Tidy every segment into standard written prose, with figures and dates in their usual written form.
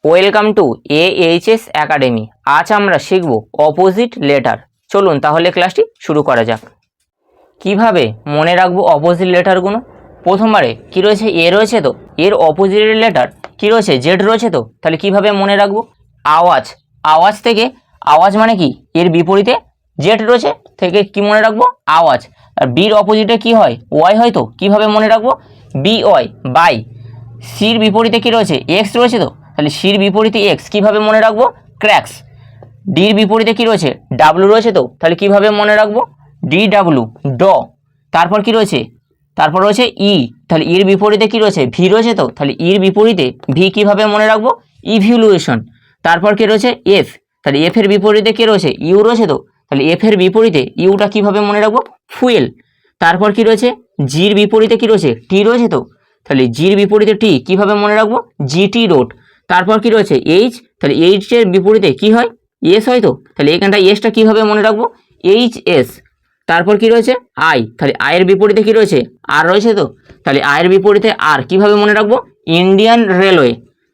Welcome to AHS academy. আজ আমরা শিখব অপোজিট লেটার। চলুন তাহলে ক্লাসটি শুরু করা যাক। কিভাবে মনে রাখবো অপোজিট লেটারগুলো? প্রথমবারে কি রয়েছে? এ রয়েছে, তো এর অপোজিট লেটার কি রয়েছে? জেড রয়েছে। তো তাহলে কিভাবে মনে রাখবো? আওয়াজ, আওয়াজ থেকে, আওয়াজ মানে কি? এর বিপরীতে জেড রয়েছে, থেকে কি মনে রাখবো? আওয়াজ। আর বির অপোজিটে কি হয়? ওয়াই হয়। তো কিভাবে মনে রাখবো? BY, by. সির বিপরীতে কি রয়েছে? এক্স রয়েছে। তো তাহলে সির বিপরীতে এক্স, কিভাবে মনে রাখবো? ক্র্যাক্স। ডির বিপরীতে কি রয়েছে? ডাব্লু রয়েছে। তো তাহলে কিভাবে মনে রাখবো? DW, ড। তারপর কি রয়েছে? তারপর রয়েছে ই, তাহলে ইর বিপরীতে কি রয়েছে? ভি রয়েছে। তো তাহলে ইর বিপরীতে ভি কিভাবে মনে রাখবো? ইভ্যালুয়েশন। তারপর কি রয়েছে? এফ, তাহলে এফ এর বিপরীতে কি রয়েছে? ইউ রয়েছে। তো তাহলে এফ এর বিপরীতে ইউটা কিভাবে মনে রাখবো? ফুয়েল। তারপর কি রয়েছে? জির বিপরীতে কি রয়েছে? টি রয়েছে। তো তাহলে জির বিপরীতে টি কিভাবে মনে রাখবো? GT, road. তারপর কি রয়েছে? এইচ, তাহলে এইচ এর বিপরীতে কি হয়? এস হয়। তো তাহলে এখানটা এসটা কিভাবে মনে রাখবো? HS। তারপর কি রয়েছে? আই, তাহলে আয়ের বিপরীতে কি রয়েছে? আর রয়েছে। তো তাহলে আয়ের বিপরীতে আর কিভাবে মনে রাখবো? Indian railway.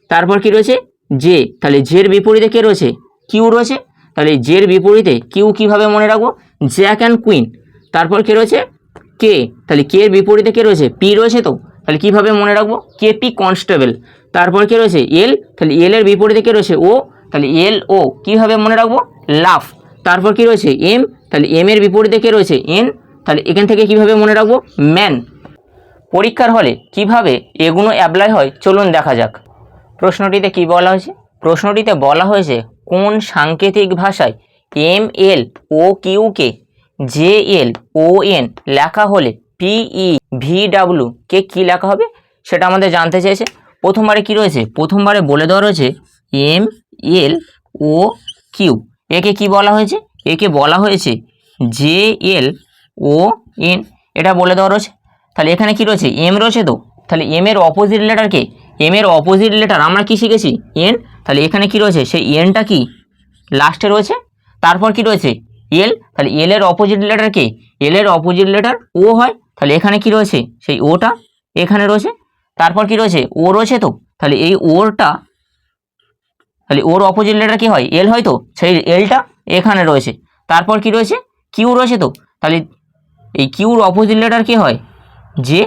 তারপর কি রয়েছে? জে, তাহলে জের বিপরীতে কে রয়েছে? কিউ রয়েছে। তাহলে জের বিপরীতে কিউ কিভাবে মনে রাখবো? Jack and queen. তারপর কি রয়েছে? কে, তাহলে কে এর বিপরীতে কে রয়েছে? পি রয়েছে। তো তাহলে কিভাবে মনে রাখবো? KP, constable. তারপর কি রয়েছে? এল, তাহলে এল এর বিপরীতে কে রয়েছে? ও, তাহলে LO কিভাবে মনে রাখবো? লাফ। তারপর কি রয়েছে? এম, তাহলে এম এর বিপরীতে কে রয়েছে? এন, তাহলে এখান থেকে কিভাবে মনে রাখবো? ম্যান। পরীক্ষার হলে কিভাবে এগুলো অ্যাপ্লাই হয় চলুন দেখা যাক। প্রশ্নটিতে কি বলা হয়েছে? প্রশ্নটিতে বলা হয়েছে কোন সাংকেতিক ভাষায় MLOQ কে JLON লেখা হলে PEVW কে কী লেখা হবে সেটা আমাদের জানতে চেয়েছে। প্রথমবারে কি রয়েছে? প্রথমবারে বলে দেওয়া রয়েছে MLOQ, একে কি বলা হয়েছে? একে বলা হয়েছে JLON, এটা বলে দেওয়া রয়েছে। তাহলে এখানে কি রয়েছে? এম রয়েছে। তো তাহলে এম এর অপোজিট লেটার কে? এম এর অপোজিট লেটার আমরা কি শিখেছি? এন। তাহলে এখানে কি রয়েছে? সেই এনটা কি লাস্টে রয়েছে। তারপর কি রয়েছে? এল, তাহলে এল এর অপোজিট লেটার কে? এল এর অপোজিট লেটার ও হয়। তাহলে এখানে কি রয়েছে? সেই ওটা এখানে রয়েছে। তারপর কি রয়েছে? ও রয়েছে। তো তাহলে এই ওরটা, তাহলে ওর অপোজিট লেটার কি হয়? এল হয়। তো সেই এলটা এখানে রয়েছে। তারপর কি রয়েছে? কিউ রয়েছে। তো তাহলে এই কিউর অপোজিট লেটার কি হয়? জে।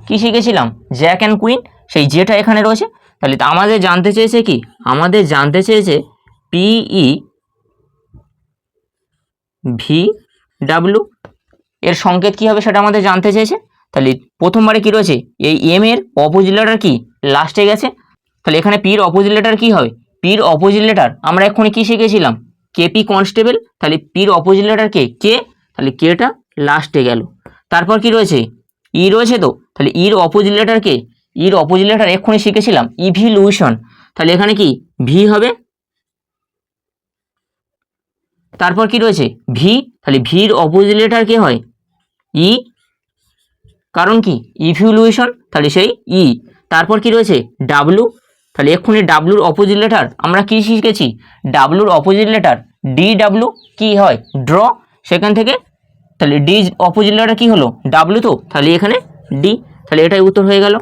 কি শিখেছিলাম? জ্যাক অ্যান্ড কুইন, সেই জেটা এখানে রয়েছে। তাহলে আমাদের জানতে চেয়েছে কি? আমাদের জানতে চেয়েছে PEVW এর সংকেত কী হবে সেটা আমাদের জানতে চেয়েছে। তাহলে প্রথমবারে কি রয়েছে? এই এম এর অপোজিট লেটার কি লাস্টে গেছে। তাহলে এখানে পির অপোজিট লেটার কি হবে? পির অপোজিট লেটার আমরা এক্ষুনি কি শিখেছিলাম? KP, constable. তাহলে পির অপোজিট লেটার কে? কে, তাহলে কেটা লাস্টে গেল। তারপর কি রয়েছে? ই রয়েছে। তো তাহলে ইর অপোজিট লেটার কে? ইর অপোজিট লেটার এক্ষুনি শিখেছিলাম ইভ্যালুয়েশন। তাহলে এখানে কি ভি হবে। তারপর কি রয়েছে? ভি, তাহলে ভির অপোজিট লেটার কে হয়? ই, কারণ কি ইভ্যালুয়েশন, তাহলে সেই ই। তারপর কি রয়েছে? ডাব্লু, তাহলে এক্ষুনি ডাব্লুর অপোজিট লেটার আমরা কি শিখেছি? ডাব্লুর অপোজিট লেটার DW কি হয়? ড্র। সেখান থেকে তাহলে ডি অপোজিট লেটার কি হলো? ডাব্লু। তো তাহলে এখানে ডি, তাহলে এটাই উত্তর হয়ে গেল।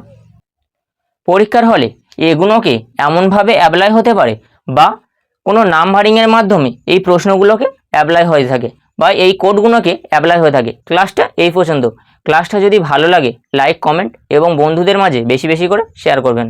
পরীক্ষার হলে এগুলোকে এমনভাবে অ্যাপ্লাই হতে পারে বা কোনো নাম্বারিংয়ের মাধ্যমে এই প্রশ্নগুলোকে অ্যাপ্লাই হয়ে থাকে বা এই কোডগুলোকে অ্যাপ্লাই হয়ে থাকে। ক্লাসটা এই পর্যন্ত। ক্লাসটা যদি ভালো লাগে লাইক, কমেন্ট এবং বন্ধুদের মাঝে বেশি বেশি করে শেয়ার করবেন।